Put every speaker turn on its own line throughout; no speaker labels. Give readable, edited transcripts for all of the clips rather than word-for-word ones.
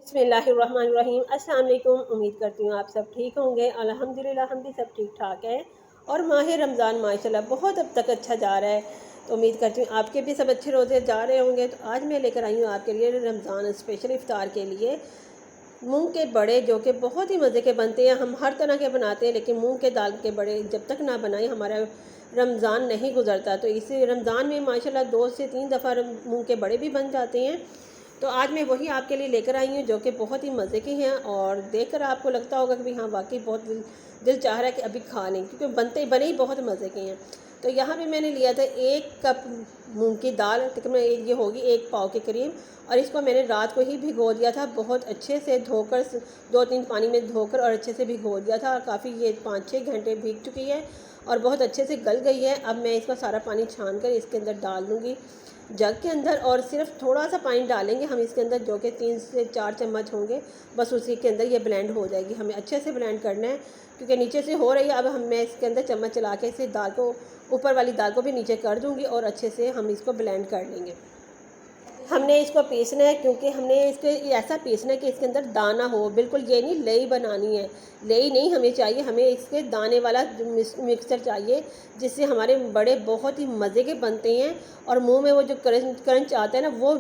बिस्मिल्लाहिर्रहमानिर्रहीम। अस्सलाम वालेकुम। उम्मीद करती हूँ आप सब ठीक होंगे। अल्हम्दुलिल्लाह हम भी सब ठीक ठाक हैं। और माह रमज़ान माशाल्लाह बहुत अब तक अच्छा जा रहा है। तो उम्मीद करती हूँ आपके भी सब अच्छे रोज़े जा रहे होंगे। तो आज मैं लेकर आई हूँ आपके लिए रमज़ान स्पेशल इफ्तार के लिए मूंग के बड़े, जो कि बहुत ही मज़े के बनते हैं। हम हर तरह के बनाते हैं, लेकिन मूंग के दाल के बड़े जब तक ना बनाए हमारा रमज़ान नहीं गुजरता। तो इसी रमज़ान में माशाल्लाह 2 से 3 दफ़ा मूंग के बड़े भी बन जाते हैं। तो आज मैं वही आपके लिए लेकर आई हूँ, जो कि बहुत ही मज़े की हैं और देखकर आपको लगता होगा कि भाई हाँ वाकई बहुत दिल चाह रहा है कि अभी खा लें, क्योंकि बने ही बहुत मज़े के हैं। तो यहाँ पे मैंने लिया था 1 कप मूंग की दाल, तकरीबन ये होगी 1 पाव के करीब। और इसको मैंने रात को ही भिगो दिया था, बहुत अच्छे से धोकर 2-3 पानी में धोकर और अच्छे से भिगो दिया था। और काफ़ी ये 5-6 घंटे भीग चुकी है और बहुत अच्छे से गल गई है। अब मैं इसका सारा पानी छान कर इसके अंदर डाल दूँगी जग के अंदर, और सिर्फ थोड़ा सा पानी डालेंगे हम इसके अंदर, जो कि 3 से 4 चम्मच होंगे। बस उसी के अंदर ये ब्लेंड हो जाएगी। हमें अच्छे से ब्लेंड करना है, क्योंकि नीचे से हो रही है। अब मैं इसके अंदर चम्मच चला के इसे दाल को, ऊपर वाली दाल को भी नीचे कर दूंगी और अच्छे से हम इसको ब्लेंड कर लेंगे। हमने इसको पीसना है, क्योंकि हमने इसको ऐसा पीसना है कि इसके अंदर दाना हो। बिल्कुल ये नहीं लई बनानी है, लई नहीं हमें चाहिए, हमें इसके दाने वाला मिक्सचर चाहिए, जिससे हमारे बड़े बहुत ही मज़े के बनते हैं। और मुंह में वो जो क्रंच क्रंच आता है ना, वो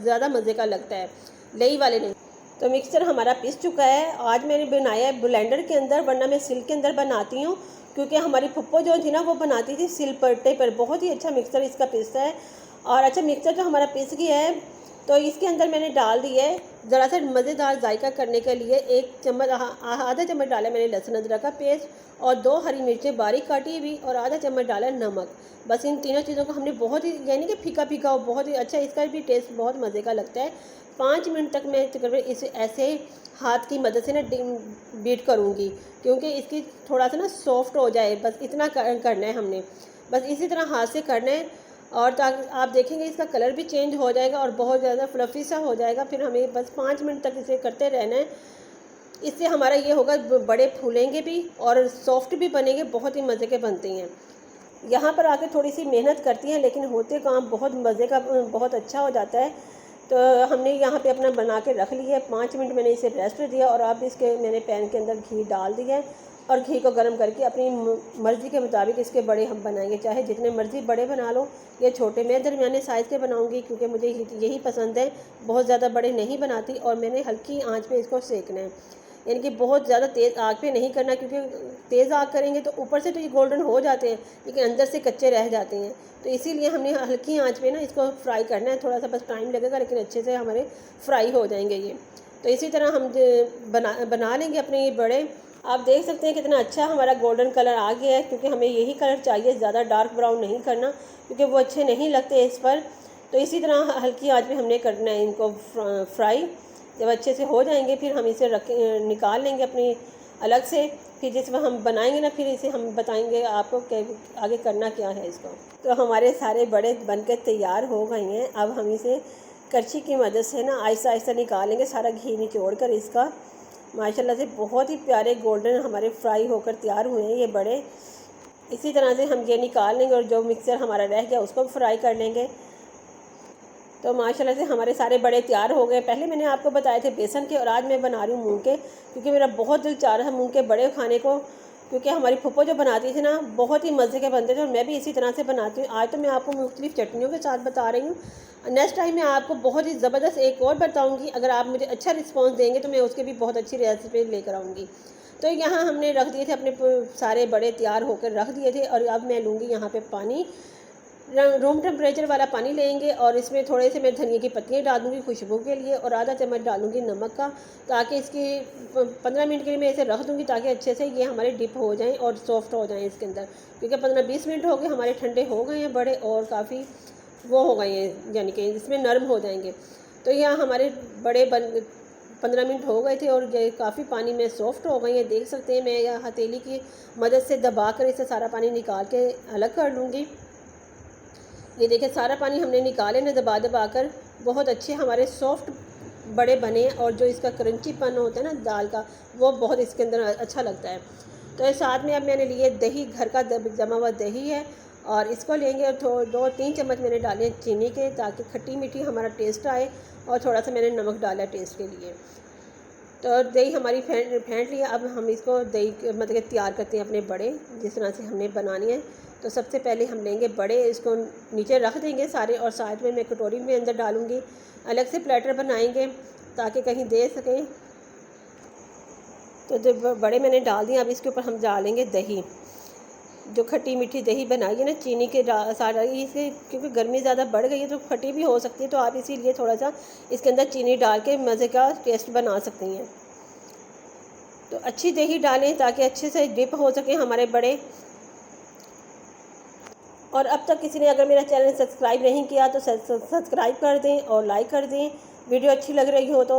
ज़्यादा मज़े का लगता है, लई वाले नहीं। तो मिक्सचर हमारा पिस चुका है। आज मैंने बनाया है ब्लेंडर के अंदर, वरना मैं सिल के अंदर बनाती हूँ, क्योंकि हमारी पप्पो जो थी ना वो बनाती थी सिल पट्टे पर। बहुत ही अच्छा मिक्सचर इसका पिसता है। और अच्छा मिक्सचर तो हमारा पिस गया है। तो इसके अंदर मैंने डाल दिया है ज़रा सा मज़ेदार जायका करने के लिए 1 चम्मच, आधा चम्मच डाला मैंने लहसुन अदरक का पेस्ट और 2 हरी मिर्चें बारीक काटी हुई और आधा चम्मच डाला नमक। बस इन तीनों चीज़ों को हमने बहुत ही, यानी कि फीका फीका हो, बहुत ही अच्छा, इसका भी टेस्ट बहुत मज़े का लगता है। 5 मिनट तक मैं तकरीबन इसे ऐसे हाथ की मदद से ना बीट करूँगी, क्योंकि इसकी थोड़ा सा ना सॉफ्ट हो जाए, बस इतना करना है हमने। बस इसी तरह हाथ से करना है। और ताकि आप देखेंगे इसका कलर भी चेंज हो जाएगा और बहुत ज़्यादा फ्लफ़ी सा हो जाएगा। फिर हमें बस 5 मिनट तक इसे करते रहना है। इससे हमारा ये होगा बड़े फूलेंगे भी और सॉफ्ट भी बनेंगे, बहुत ही मज़े के बनते हैं। यहाँ पर आके थोड़ी सी मेहनत करती हैं, लेकिन होते काम बहुत मज़े का, बहुत अच्छा हो जाता है। तो हमने यहाँ पे अपना बना के रख लिया है। 5 मिनट मैंने इसे रेस्ट दिया और अब इसके मैंने पैन के अंदर घी डाल दिया है और घी को गर्म करके अपनी मर्ज़ी के मुताबिक इसके बड़े हम बनाएंगे। चाहे जितने मर्ज़ी बड़े बना लो, ये छोटे, मैं दरमियाने साइज़ के बनाऊंगी, क्योंकि मुझे यही पसंद है। बहुत ज़्यादा बड़े नहीं बनाती। और मैंने हल्की आंच पे इसको सेकना है, यानी कि बहुत ज़्यादा तेज़ आग पे नहीं करना, क्योंकि तेज़ आग करेंगे तो ऊपर से तो ये गोल्डन हो जाते हैं, लेकिन अंदर से कच्चे रह जाते हैं। तो इसीलिए हमने हल्की आंच पे ना इसको फ्राई करना है। थोड़ा सा बस टाइम लगेगा, लेकिन अच्छे से हमारे फ्राई हो जाएंगे ये। तो इसी तरह हम बना लेंगे अपने ये बड़े। आप देख सकते हैं कितना अच्छा हमारा गोल्डन कलर आ गया है, क्योंकि हमें यही कलर चाहिए, ज़्यादा डार्क ब्राउन नहीं करना, क्योंकि वो अच्छे नहीं लगते इस पर। तो इसी तरह हल्की आंच पे हमने करना है इनको फ्राई। जब अच्छे से हो जाएंगे फिर हम इसे निकाल लेंगे अपनी अलग से। फिर जिस वक्त हम बनाएंगे ना, फिर इसे हम बताएंगे आपको कि आगे करना क्या है इसको। तो हमारे सारे बड़े बनकर तैयार हो गए हैं। अब हम इसे करछी की मदद से ना आहिस्ता आहिस्ता निकालेंगे, सारा घी निचोड़ कर इसका। माशाल्लाह से बहुत ही प्यारे गोल्डन हमारे फ्राई होकर तैयार हुए हैं ये बड़े। इसी तरह से हम ये निकाल लेंगे और जो मिक्सर हमारा रह गया उसको भी फ्राई कर लेंगे। तो माशाल्लाह से हमारे सारे बड़े तैयार हो गए। पहले मैंने आपको बताए थे बेसन के, और आज मैं बना रही हूँ मूंग के, क्योंकि मेरा बहुत दिल चाह रहा है मूंग के बड़े खाने को। क्योंकि हमारी फूफो जो बनाती थी ना, बहुत ही मज़े के बनते थे, और मैं भी इसी तरह से बनाती हूँ। आज तो मैं आपको मुख्तलिफ चटनियों के साथ बता रही हूँ। नेक्स्ट टाइम मैं आपको बहुत ही ज़बरदस्त एक और बताऊँगी। अगर आप मुझे अच्छा रिस्पॉन्स देंगे तो मैं उसके भी बहुत अच्छी रेसिपी लेकर आऊँगी। तो यहाँ हमने रख दिए थे अपने सारे बड़े तैयार होकर रख दिए थे। और अब मैं लूँगी यहाँ पे पानी, रूम टेम्परेचर वाला पानी लेंगे, और इसमें थोड़े से मैं धनिया की पत्तियाँ डाल दूँगी खुशबू के लिए, और आधा चम्मच डालूँगी नमक का, ताकि इसकी 15 मिनट के लिए मैं इसे रख दूँगी, ताकि अच्छे से ये हमारे डिप हो जाएं और सॉफ्ट हो जाएं इसके अंदर। क्योंकि 15-20 मिनट हो गए, हमारे ठंडे हो गए हैं बड़े, और काफ़ी वो हो गए हैं, यानी कि इसमें नरम हो जाएंगे। तो यहाँ हमारे बड़े 15 मिनट हो गए थे, और ये काफ़ी पानी में सॉफ्ट हो गए हैं। देख सकते हैं, मैं यह हथेली की मदद से दबा कर इसे सारा पानी निकाल के अलग कर लूँगी। ये देखिए सारा पानी हमने निकाले ना दबा दबा कर। बहुत अच्छे हमारे सॉफ्ट बड़े बने, और जो इसका क्रंचीपन होता है ना दाल का, वो बहुत इसके अंदर अच्छा लगता है। तो साथ में अब मैंने लिए दही, घर का जमा हुआ दही है, और इसको लेंगे। और 2-3 चम्मच मैंने डाले चीनी के, ताकि खट्टी मीठी हमारा टेस्ट आए, और थोड़ा सा मैंने नमक डाला टेस्ट के लिए। तो दही हमारी फेंट लिया। अब हम इसको दही मतलब कि तैयार करते हैं अपने बड़े, जिस तरह से हमने बनानी है। तो सबसे पहले हम लेंगे बड़े, इसको नीचे रख देंगे सारे, और साथ में मैं कटोरी में अंदर डालूँगी। अलग से प्लेटर बनाएंगे ताकि कहीं दे सकें। तो जो बड़े मैंने डाल दिए, अब इसके ऊपर हम डालेंगे दही, जो खट्टी मीठी दही बनाई है ना, चीनी के साथ डाली इसे, क्योंकि गर्मी ज़्यादा बढ़ गई है तो खट्टी भी हो सकती है, तो आप इसीलिए थोड़ा सा इसके अंदर चीनी डाल के मज़े का टेस्ट बना सकती हैं। तो अच्छी दही डालें ताकि अच्छे से डिप हो सके हमारे बड़े। और अब तक किसी ने अगर मेरा चैनल सब्सक्राइब नहीं किया तो सब्सक्राइब कर दें और लाइक कर दें, वीडियो अच्छी लग रही हो तो।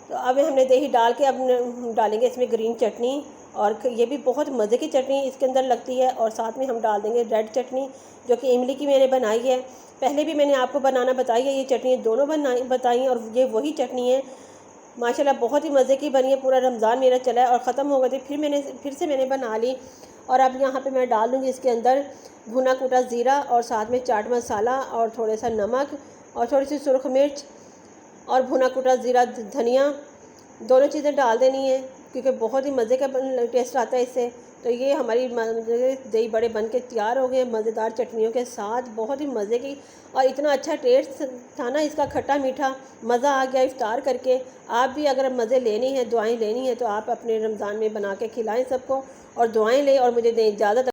अब हमने दही डाल के अब डालेंगे इसमें ग्रीन चटनी, और ये भी बहुत मज़े की चटनी इसके अंदर लगती है। और साथ में हम डाल देंगे रेड चटनी, जो कि इमली की मैंने बनाई है। पहले भी मैंने आपको बनाना बताई है, ये चटनी दोनों बताई हैं, और ये वही चटनी है। माशाल्लाह बहुत ही मज़े की बनी है। पूरा रमज़ान मेरा चला है और ख़त्म हो गए थे, फिर से मैंने बना ली। और अब यहाँ पे मैं डाल दूँगी इसके अंदर भुना कूटा ज़ीरा, और साथ में चाट मसाला, और थोड़ा सा नमक, और थोड़ी सी सुरख मिर्च, और भुना कूटा ज़ीरा धनिया, दोनों चीज़ें डाल देनी है, क्योंकि बहुत ही मज़े का टेस्ट आता है इससे। तो ये हमारी दही बड़े बन के तैयार हो गए मज़ेदार चटनियों के साथ, बहुत ही मज़े की। और इतना अच्छा टेस्ट था ना इसका, खट्टा मीठा, मज़ा आ गया इफ्तार करके। आप भी अगर मज़े लेनी है, दुआएं लेनी है, तो आप अपने रमज़ान में बना के खिलाएं सबको, और दुआएं लें और मुझे दें इजाज़त।